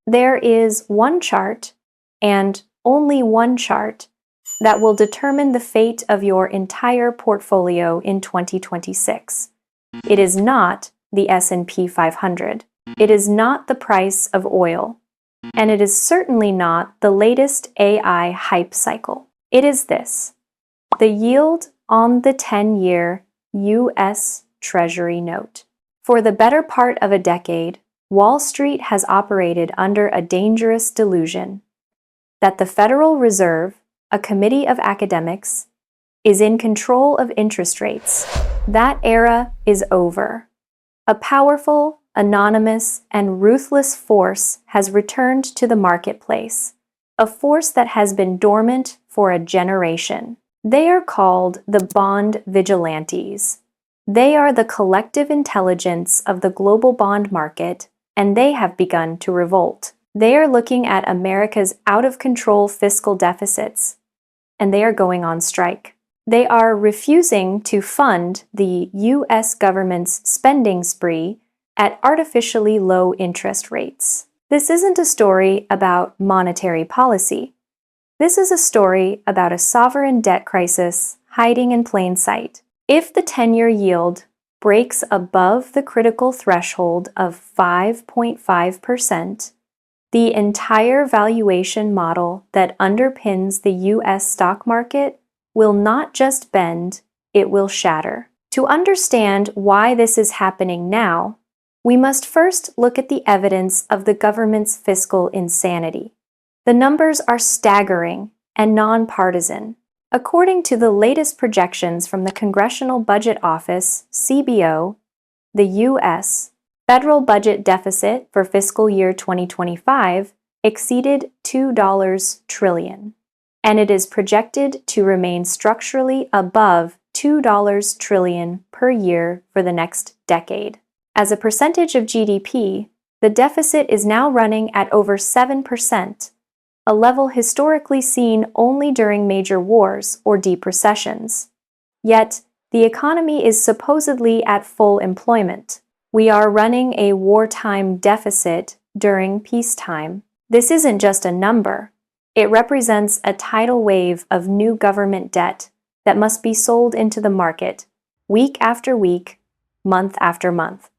There is one chart, and only one chart, that will determine the fate of your entire portfolio in 2026. It is not the S&P 500. It is not the price of oil. And it is certainly not the latest AI hype cycle. It is this: the yield on the 10-year U.S. Treasury note. For the better part of a decade, Wall Street has operated under a dangerous delusion that the Federal Reserve, a committee of academics, is in control of interest rates. That era is over. A powerful, anonymous, and ruthless force has returned to the marketplace, a force that has been dormant for a generation. They are called the bond vigilantes. They are the collective intelligence of the global bond market, and they have begun to revolt. They are looking at America's out-of-control fiscal deficits, and they are going on strike. They are refusing to fund the U.S. government's spending spree at artificially low interest rates. This isn't a story about monetary policy. This is a story about a sovereign debt crisis hiding in plain sight. If the 10-year yield breaks above the critical threshold of 5.5%, the entire valuation model that underpins the U.S. stock market will not just bend, it will shatter. To understand why this is happening now, we must first look at the evidence of the government's fiscal insanity. The numbers are staggering and nonpartisan. According to the latest projections from the Congressional Budget Office, CBO, the U.S. federal budget deficit for fiscal year 2025 exceeded $2 trillion, and it is projected to remain structurally above $2 trillion per year for the next decade. As a percentage of GDP, the deficit is now running at over 7%, a level historically seen only during major wars or deep recessions. Yet, the economy is supposedly at full employment. We are running a wartime deficit during peacetime. This isn't just a number. It represents a tidal wave of new government debt that must be sold into the market, week after week, month after month.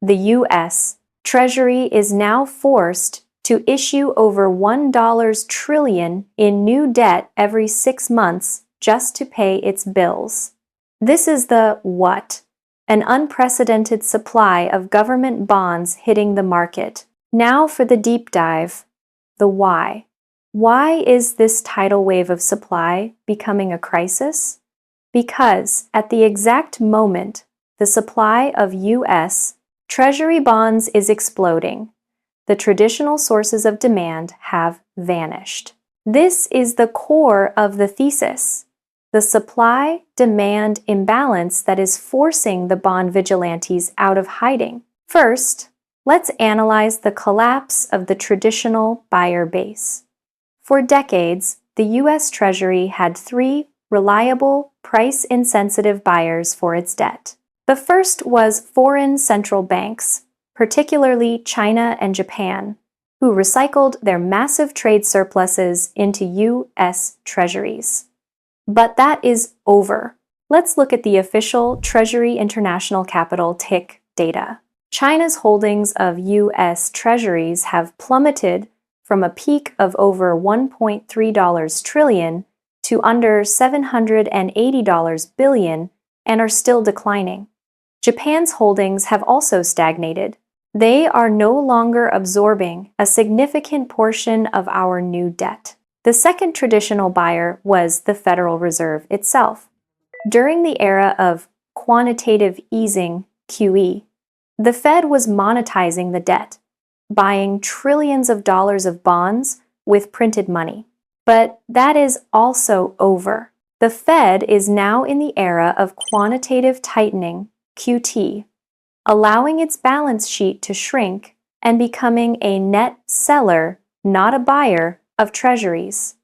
The U.S. Treasury is now forced to issue over $1 trillion in new debt every 6 months just to pay its bills. This is the what? An unprecedented supply of government bonds hitting the market. Now for the deep dive, the why. Why is this tidal wave of supply becoming a crisis? Because at the exact moment the supply of U.S. Treasury bonds is exploding, the traditional sources of demand have vanished. This is the core of the thesis, the supply-demand imbalance that is forcing the bond vigilantes out of hiding. First, let's analyze the collapse of the traditional buyer base. For decades, the U.S. Treasury had 3 reliable, price-insensitive buyers for its debt. The first was foreign central banks, particularly China and Japan, who recycled their massive trade surpluses into U.S. treasuries. But that is over. Let's look at the official Treasury International Capital TIC data. China's holdings of U.S. treasuries have plummeted from a peak of over $1.3 trillion to under $780 billion and are still declining. Japan's holdings have also stagnated. They are no longer absorbing a significant portion of our new debt. The second traditional buyer was the Federal Reserve itself. During the era of quantitative easing, QE, the Fed was monetizing the debt, buying trillions of dollars of bonds with printed money. But that is also over. The Fed is now in the era of quantitative tightening, QT, allowing its balance sheet to shrink and becoming a net seller, not a buyer, of treasuries.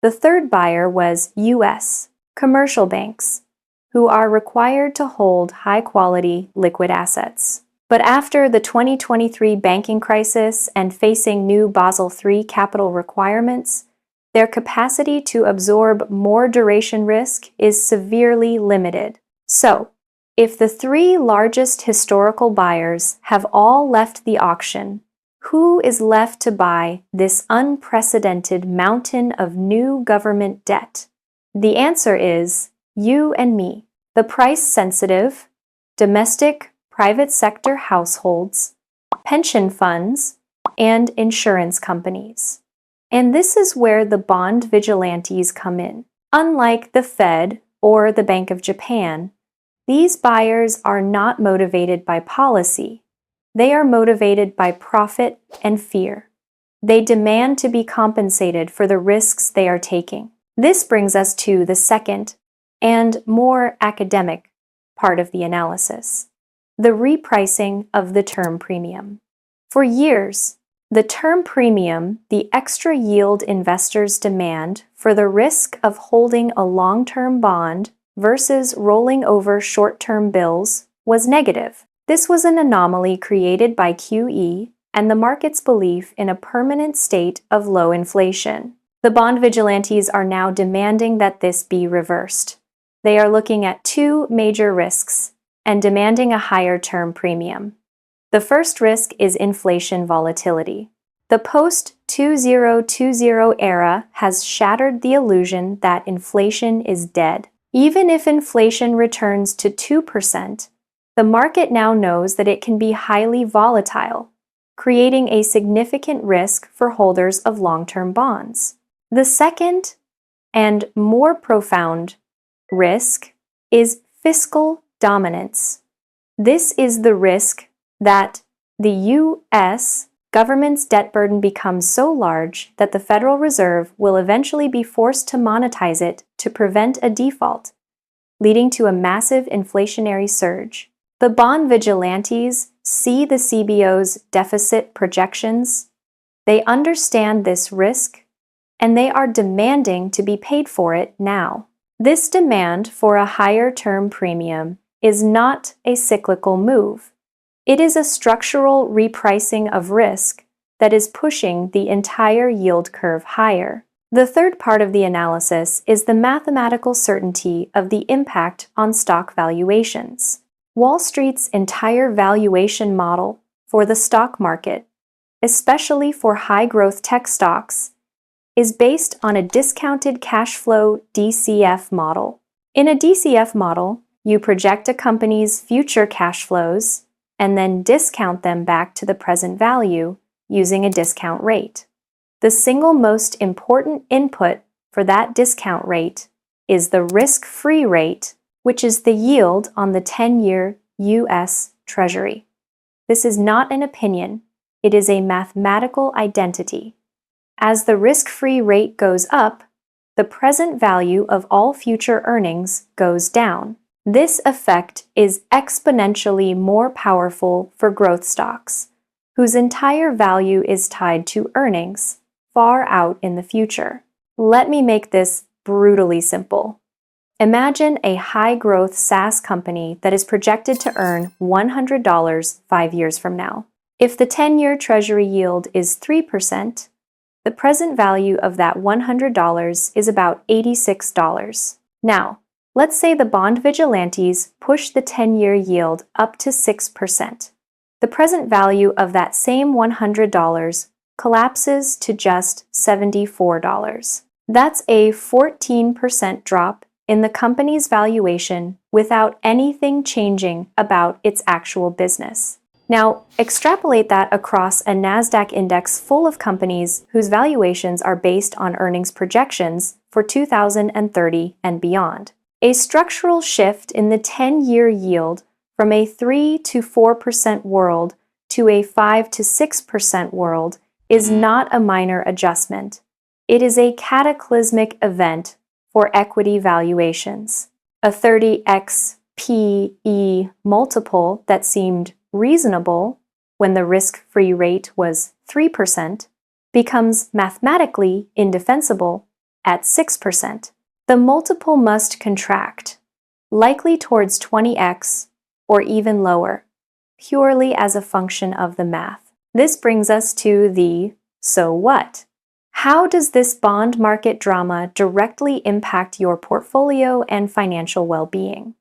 The third buyer was U.S. commercial banks, who are required to hold high-quality liquid assets. But after the 2023 banking crisis and facing new Basel III capital requirements, their capacity to absorb more duration risk is severely limited. So, if the three largest historical buyers have all left the auction, who is left to buy this unprecedented mountain of new government debt? The answer is you and me, the price-sensitive, domestic private sector households, pension funds, and insurance companies. And this is where the bond vigilantes come in. Unlike the Fed or the Bank of Japan, these buyers are not motivated by policy. They are motivated by profit and fear. They demand to be compensated for the risks they are taking. This brings us to the second and more academic part of the analysis: the repricing of the term premium. For years, the term premium, the extra yield investors demand for the risk of holding a long-term bond versus rolling over short-term bills, was negative. This was an anomaly created by QE and the market's belief in a permanent state of low inflation. The bond vigilantes are now demanding that this be reversed. They are looking at two major risks and demanding a higher term premium. The first risk is inflation volatility. The post-2020 era has shattered the illusion that inflation is dead. Even if inflation returns to 2%, the market now knows that it can be highly volatile, creating a significant risk for holders of long-term bonds. The second and more profound risk is fiscal dominance. This is the risk that the U.S. government's debt burden becomes so large that the Federal Reserve will eventually be forced to monetize it to prevent a default, leading to a massive inflationary surge. The bond vigilantes see the CBO's deficit projections. They understand this risk, and they are demanding to be paid for it now. This demand for a higher term premium is not a cyclical move. It is a structural repricing of risk that is pushing the entire yield curve higher. The third part of the analysis is the mathematical certainty of the impact on stock valuations. Wall Street's entire valuation model for the stock market, especially for high-growth tech stocks, is based on a discounted cash flow DCF model. In a DCF model, you project a company's future cash flows and then discount them back to the present value using a discount rate. The single most important input for that discount rate is the risk-free rate, which is the yield on the 10-year U.S. Treasury. This is not an opinion, it is a mathematical identity. As the risk-free rate goes up, the present value of all future earnings goes down. This effect is exponentially more powerful for growth stocks, whose entire value is tied to earnings far out in the future. Let me make this brutally simple. Imagine a high-growth SaaS company that is projected to earn $100 5 years from now. If the 10-year Treasury yield is 3%, the present value of that $100 is about $86. Now, let's say the bond vigilantes push the 10-year yield up to 6%. The present value of that same $100 collapses to just $74. That's a 14% drop in the company's valuation without anything changing about its actual business. Now, extrapolate that across a NASDAQ index full of companies whose valuations are based on earnings projections for 2030 and beyond. A structural shift in the 10-year yield from a 3 to 4% world to a 5 to 6% world is not a minor adjustment. It is a cataclysmic event for equity valuations. A 30x PE multiple that seemed reasonable when the risk-free rate was 3% becomes mathematically indefensible at 6%. The multiple must contract, likely towards 20x or even lower. purely as a function of the math. This brings us to the so what? How does this bond market drama directly impact your portfolio and financial well-being?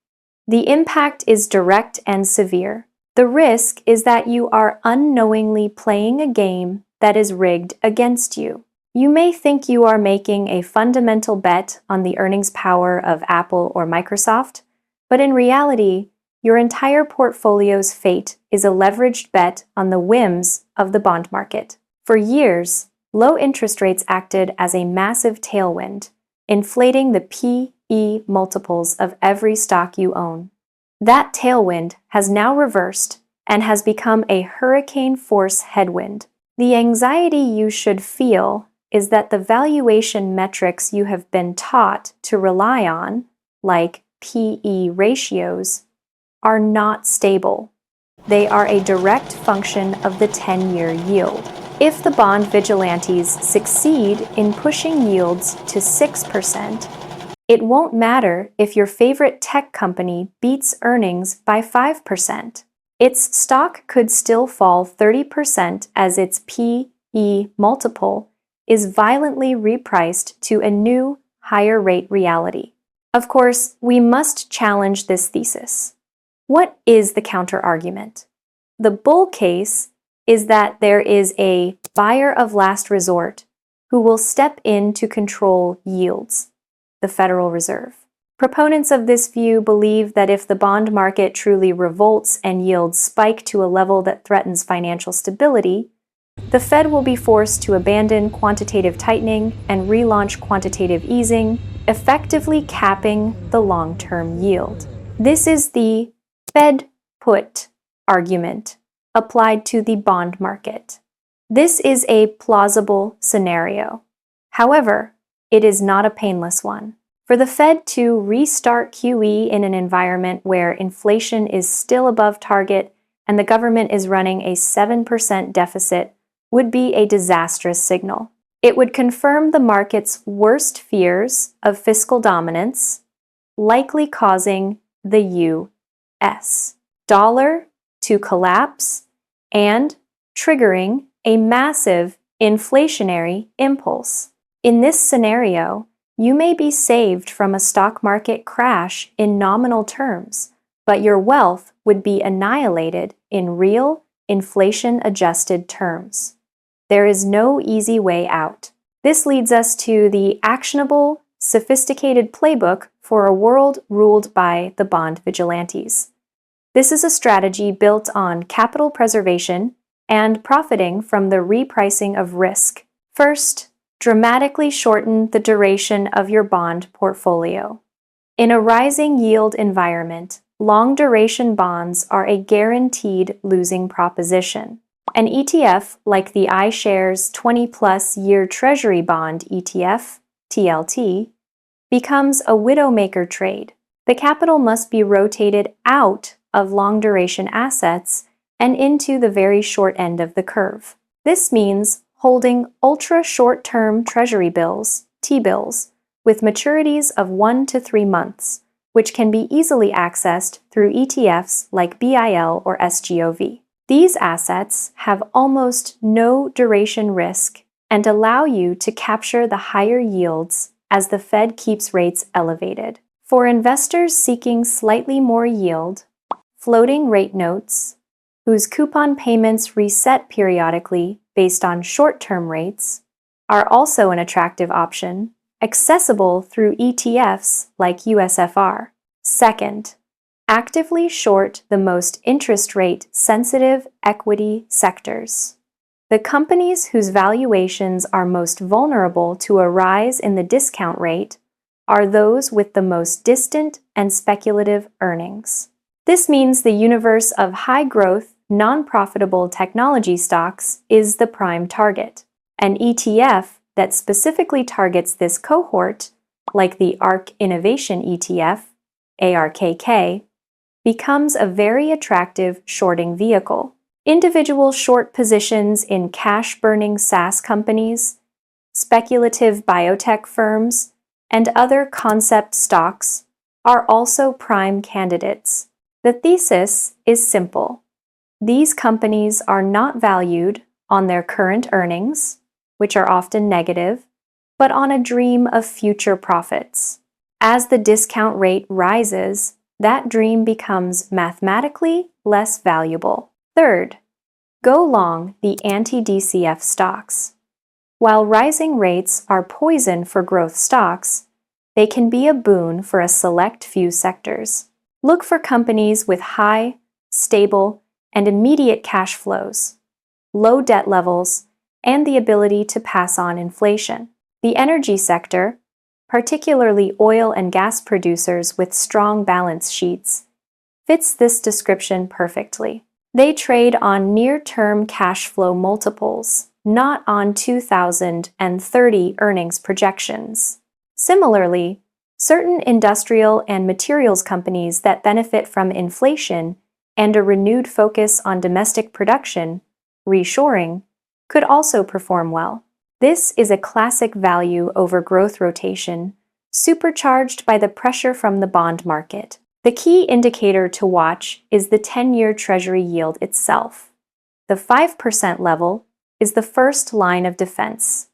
The impact is direct and severe. The risk is that you are unknowingly playing a game that is rigged against you. You may think you are making a fundamental bet on the earnings power of Apple or Microsoft, but in reality, your entire portfolio's fate is a leveraged bet on the whims of the bond market. For years, low interest rates acted as a massive tailwind, inflating the P/E multiples of every stock you own. That tailwind has now reversed and has become a hurricane-force headwind. The anxiety you should feel is that the valuation metrics you have been taught to rely on, like P/E ratios, are not stable. They are a direct function of the 10-year yield. If the bond vigilantes succeed in pushing yields to 6%, it won't matter if your favorite tech company beats earnings by 5%. Its stock could still fall 30% as its P/E multiple is violently repriced to a new, higher rate reality. Of course, we must challenge this thesis. What is the counter-argument? The bull case is that there is a buyer of last resort who will step in to control yields, the Federal Reserve. Proponents of this view believe that if the bond market truly revolts and yields spike to a level that threatens financial stability, the Fed will be forced to abandon quantitative tightening and relaunch quantitative easing, effectively capping the long-term yield. This is the Fed put argument applied to the bond market. This is a plausible scenario. However, it is not a painless one. For the Fed to restart QE in an environment where inflation is still above target and the government is running a 7% deficit would be a disastrous signal. It would confirm the market's worst fears of fiscal dominance, likely causing the U.S. dollar to collapse and triggering a massive inflationary impulse. In this scenario, you may be saved from a stock market crash in nominal terms, but your wealth would be annihilated in real, inflation-adjusted terms. There is no easy way out. This leads us to the actionable, sophisticated playbook for a world ruled by the bond vigilantes. This is a strategy built on capital preservation and profiting from the repricing of risk. First, dramatically shorten the duration of your bond portfolio. In a rising yield environment, long-duration bonds are a guaranteed losing proposition. An ETF like the iShares 20-plus year Treasury Bond ETF, TLT, becomes a widowmaker trade. The capital must be rotated out of long-duration assets and into the very short end of the curve. This means holding ultra-short-term Treasury bills, T-bills, with maturities of 1 to 3 months, which can be easily accessed through ETFs like BIL or SGOV. These assets have almost no duration risk and allow you to capture the higher yields as the Fed keeps rates elevated. For investors seeking slightly more yield, floating rate notes, whose coupon payments reset periodically based on short-term rates, are also an attractive option, accessible through ETFs like USFR. Second, actively short the most interest rate sensitive equity sectors. The companies whose valuations are most vulnerable to a rise in the discount rate are those with the most distant and speculative earnings. This means the universe of high-growth, non-profitable technology stocks is the prime target. An ETF that specifically targets this cohort, like the ARK Innovation ETF, ARKK, becomes a very attractive shorting vehicle. Individual short positions in cash-burning SaaS companies, speculative biotech firms, and other concept stocks are also prime candidates. The thesis is simple. These companies are not valued on their current earnings, which are often negative, but on a dream of future profits. As the discount rate rises, that dream becomes mathematically less valuable. Third, go long the anti-DCF stocks. While rising rates are poison for growth stocks, they can be a boon for a select few sectors. Look for companies with high, stable, and immediate cash flows, low debt levels, and the ability to pass on inflation. The energy sector, particularly oil and gas producers with strong balance sheets, fits this description perfectly. They trade on near-term cash flow multiples, not on 2030 earnings projections. Similarly, certain industrial and materials companies that benefit from inflation and a renewed focus on domestic production, reshoring, could also perform well. This is a classic value over growth rotation, supercharged by the pressure from the bond market. The key indicator to watch is the 10-year Treasury yield itself. The 5% level is the first line of defense.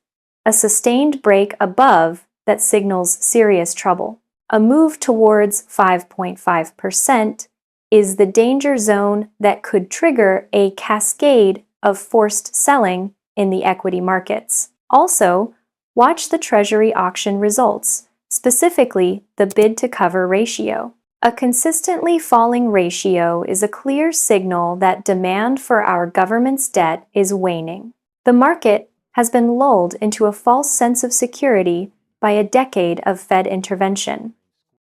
A sustained break above that signals serious trouble. A move towards 5.5% is the danger zone that could trigger a cascade of forced selling in the equity markets. Also, watch the Treasury auction results, specifically the bid-to-cover ratio. A consistently falling ratio is a clear signal that demand for our government's debt is waning. The market has been lulled into a false sense of security by a decade of Fed intervention.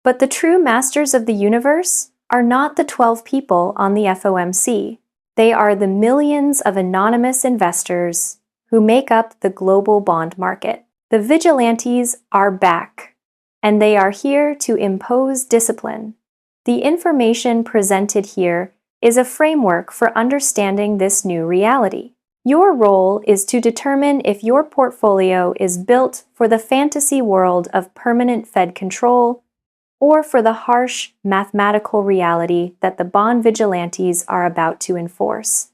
But the true masters of the universe are not the 12 people on the FOMC. They are the millions of anonymous investors who make up the global bond market. The Vigilantes are back, and they are here to impose discipline. The information presented here is a framework for understanding this new reality. Your role is to determine if your portfolio is built for the fantasy world of permanent Fed control or for the harsh mathematical reality that the bond vigilantes are about to enforce.